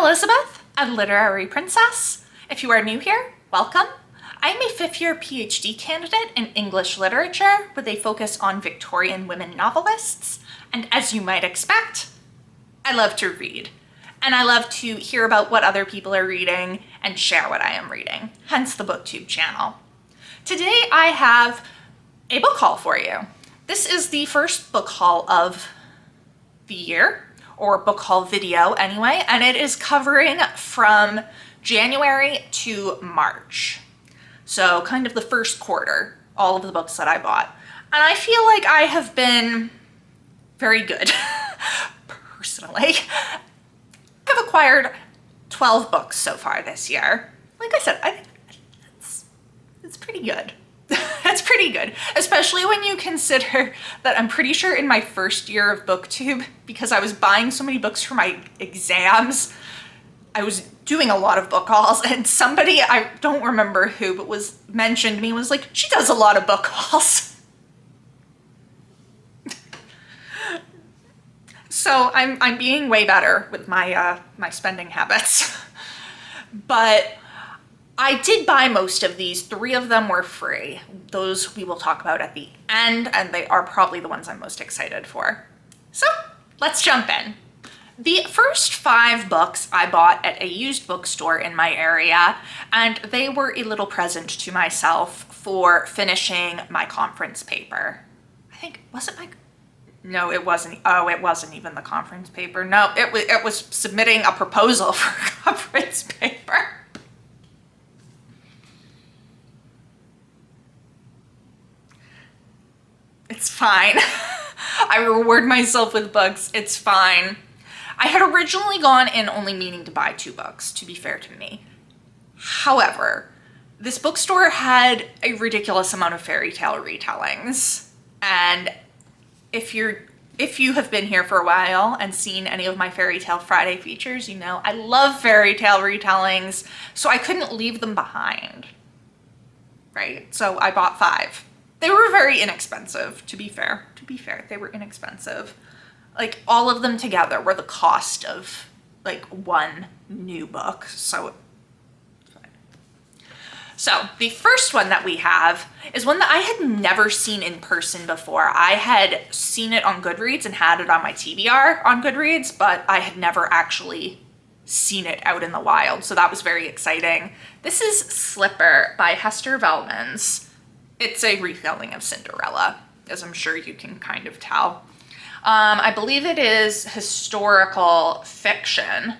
Elizabeth, a literary princess. If you are new here, welcome. I'm a fifth-year PhD candidate in English literature with a focus on Victorian women novelists. And as you might expect, I love to read. And I love to hear about what other people are reading and share what I am reading, hence the BookTube channel. Today I have a book haul for you. This is the first book haul of the year, or book haul video anyway, and it is covering from January to March. So kind of the first quarter, all of the books that I bought. And I feel like I have been very good, personally. I've acquired 12 books so far this year. Like I said, I think it's pretty good. That's pretty good, especially when you consider that I'm pretty sure in my first year of BookTube, because I was buying so many books for my exams, I was doing a lot of book hauls, and somebody, I don't remember who, but mentioned me, was like, she does a lot of book hauls. So I'm being way better with my my spending habits. But I did buy most of these. 3 of them were free. Those we will talk about at the end, and they are probably the ones I'm most excited for. So let's jump in. The first 5 books I bought at a used bookstore in my area, and they were a little present to myself for finishing my conference paper. I think, was it my... No, it wasn't. Oh, it wasn't even the conference paper. No, it was submitting a proposal for a conference paper. It's fine. I reward myself with books. It's fine. I had originally gone in only meaning to buy 2 books, to be fair to me. However, this bookstore had a ridiculous amount of fairy tale retellings. And if you have been here for a while and seen any of my Fairy Tale Friday features, you know I love fairy tale retellings, so I couldn't leave them behind, right? So I bought 5. They were very inexpensive, to be fair. To be fair, they were inexpensive. Like, all of them together were the cost of, like, 1 new book, so... So, the first one that we have is one that I had never seen in person before. I had seen it on Goodreads and had it on my TBR on Goodreads, but I had never actually seen it out in the wild, so that was very exciting. This is Slipper by Hester Veltmans. It's a retelling of Cinderella, as I'm sure you can kind of tell. I believe it is historical fiction.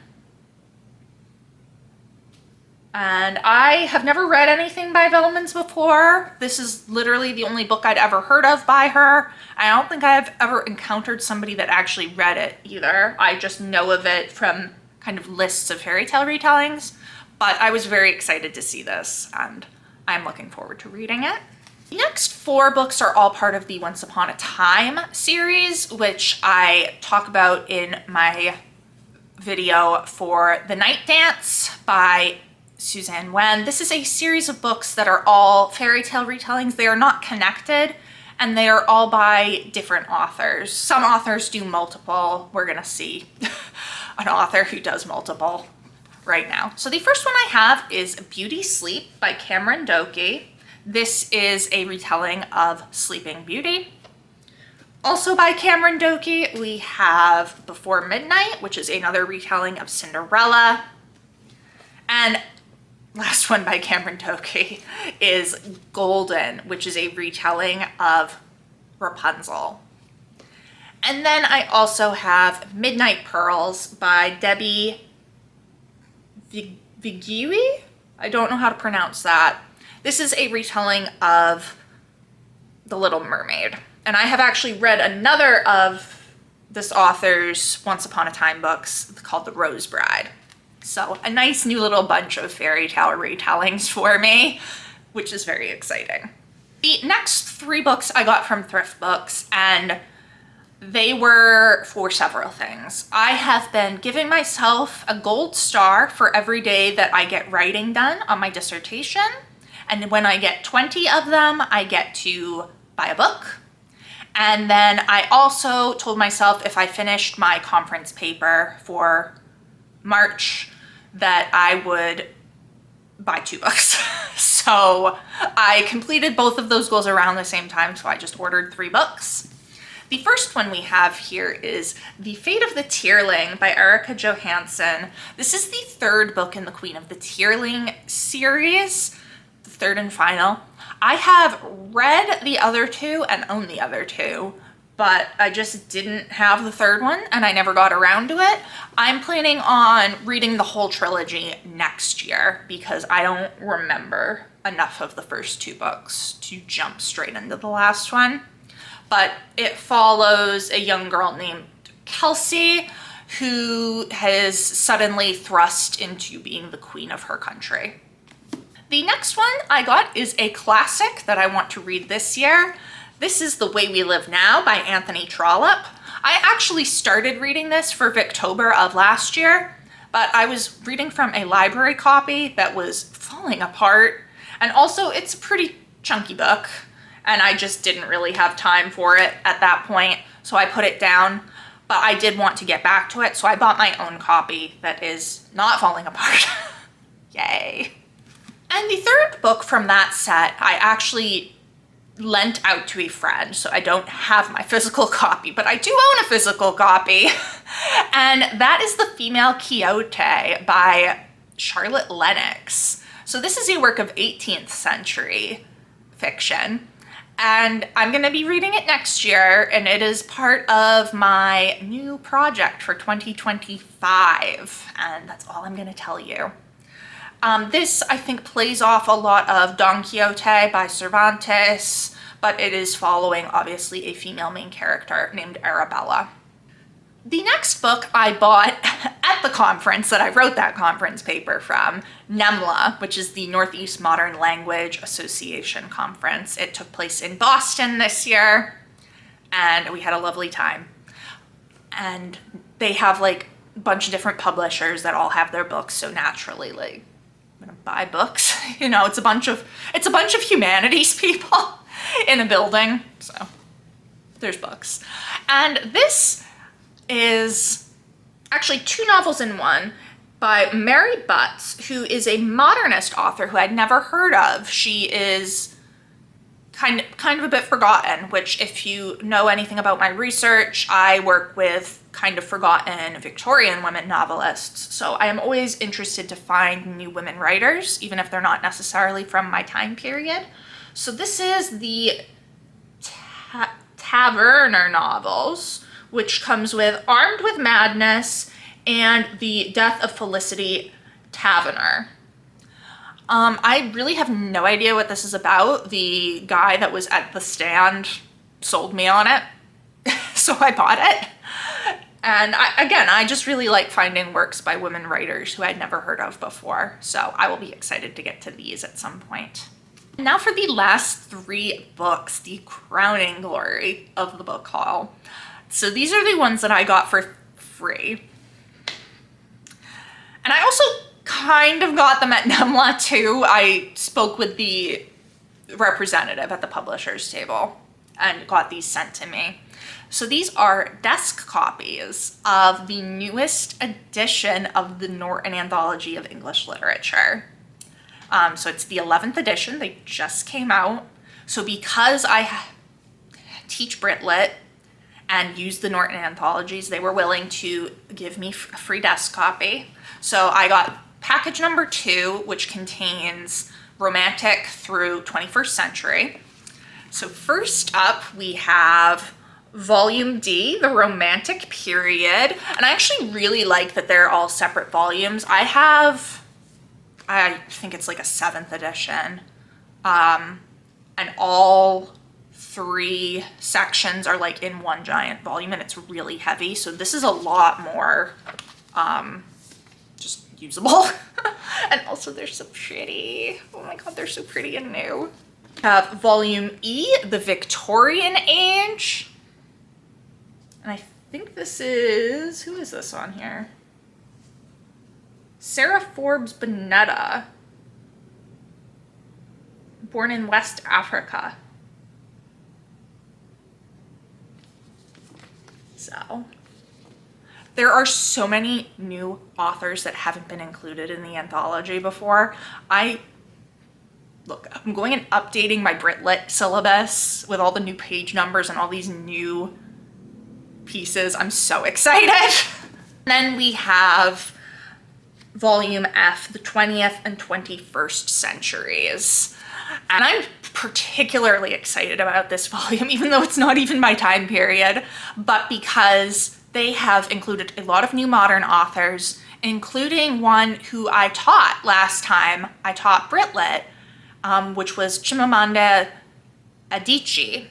And I have never read anything by Veltmans before. This is literally the only book I'd ever heard of by her. I don't think I've ever encountered somebody that actually read it either. I just know of it from kind of lists of fairy tale retellings. But I was very excited to see this, and I'm looking forward to reading it. The next 4 books are all part of the Once Upon a Time series, which I talk about in my video for The Night Dance by Suzanne Wen. This is a series of books that are all fairy tale retellings. They are not connected, and they are all by different authors. Some authors do multiple. We're gonna see an author who does multiple right now. So the first one I have is Beauty Sleep by Cameron Doki. This is a retelling of Sleeping Beauty. Also by Cameron Doki, we have Before Midnight, which is another retelling of Cinderella. And last one by Cameron Doki is Golden, which is a retelling of Rapunzel. And then I also have Midnight Pearls by Debbie Vigui? I don't know how to pronounce that. This is a retelling of The Little Mermaid. And I have actually read another of this author's Once Upon a Time books called The Rose Bride. So a nice new little bunch of fairy tale retellings for me, which is very exciting. The next 3 books I got from Thrift Books, and they were for several things. I have been giving myself a gold star for every day that I get writing done on my dissertation. And when I get 20 of them, I get to buy a book. And then I also told myself if I finished my conference paper for March, that I would buy 2 books. So I completed both of those goals around the same time, so I just ordered 3 books. The first one we have here is The Fate of the Tierling by Erica Johansson. This is the 3rd book in the Queen of the Tierling series, the 3rd and final. I have read the other 2 and own the other 2, but I just didn't have the 3rd one and I never got around to it. I'm planning on reading the whole trilogy next year because I don't remember enough of the first 2 books to jump straight into the last one. But it follows a young girl named Kelsey who has suddenly thrust into being the queen of her country. The next one I got is a classic that I want to read this year. This is The Way We Live Now by Anthony Trollope. I actually started reading this for Victober of last year, but I was reading from a library copy that was falling apart. And also it's a pretty chunky book and I just didn't really have time for it at that point. So I put it down, but I did want to get back to it. So I bought my own copy that is not falling apart. Yay. And the 3rd book from that set, I actually lent out to a friend, so I don't have my physical copy, but I do own a physical copy. And that is The Female Quixote by Charlotte Lennox. So this is a work of 18th century fiction. And I'm going to be reading it next year, and it is part of my new project for 2025. And that's all I'm going to tell you. This, I think, plays off a lot of Don Quixote by Cervantes, but it is following, obviously, a female main character named Arabella. The next book I bought at the conference that I wrote that conference paper from, NeMLA, which is the Northeast Modern Language Association conference. It took place in Boston this year, and we had a lovely time. And they have like a bunch of different publishers that all have their books, so naturally, like, I'm gonna buy books. You know, it's a bunch of humanities people in a building, so there's books. And this is actually 2 novels in one by Mary Butts, who is a modernist author who I'd never heard of. She is kind of a bit forgotten, which if you know anything about my research, I work with kind of forgotten Victorian women novelists. So I am always interested to find new women writers, even if they're not necessarily from my time period. So this is the Taverner novels, which comes with Armed with Madness and The Death of Felicity Taverner. I really have no idea what this is about. The guy that was at the stand sold me on it, so I bought it. And I just really like finding works by women writers who I'd never heard of before, so I will be excited to get to these at some point. Now for the last 3 books, the crowning glory of the book haul. So these are the ones that I got for free. And I also kind of got them at NeMLA too. I spoke with the representative at the publisher's table and got these sent to me. So these are desk copies of the newest edition of the Norton Anthology of English Literature. So it's the 11th edition. They just came out. So because I teach Brit-Lit and use the Norton anthologies, they were willing to give me a free desk copy. So I got package number 2, which contains Romantic through 21st Century. So first up, we have Volume D, the Romantic Period. And I actually really like that they're all separate volumes. I think it's like a 7th edition. And all 3 sections are like in one giant volume, and it's really heavy. So this is a lot more just usable. And also they're so pretty. Oh my God, they're so pretty and new. We have Volume E, the Victorian Age. And I think this is, who is this on here? Sarah Forbes Bonetta, born in West Africa. So There are so many new authors that haven't been included in the anthology before. Look, I'm going and updating my Brit Lit syllabus with all the new page numbers and all these new pieces. I'm so excited. Then we have Volume F, the 20th and 21st centuries. And I'm particularly excited about this volume, even though it's not even my time period, but because they have included a lot of new modern authors, including one who I taught last time I taught Brit Lit, which was Chimamanda Adichie.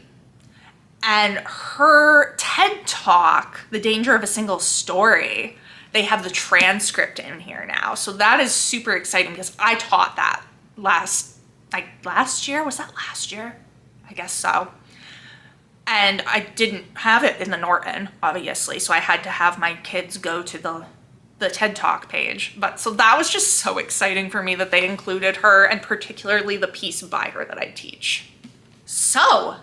And her TED Talk, The Danger of a Single Story, they have the transcript in here now. So that is super exciting because I taught that last year? Was that last year? I guess so. And I didn't have it in the Norton, obviously, so I had to have my kids go to the TED Talk page. But so that was just so exciting for me that they included her, and particularly the piece by her that I teach. So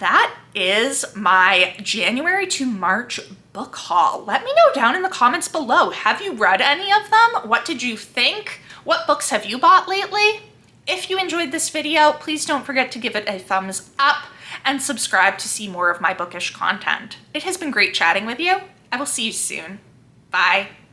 that is my January to March book haul. Let me know down in the comments below. Have you read any of them? What did you think? What books have you bought lately? If you enjoyed this video, please don't forget to give it a thumbs up and subscribe to see more of my bookish content. It has been great chatting with you. I will see you soon. Bye.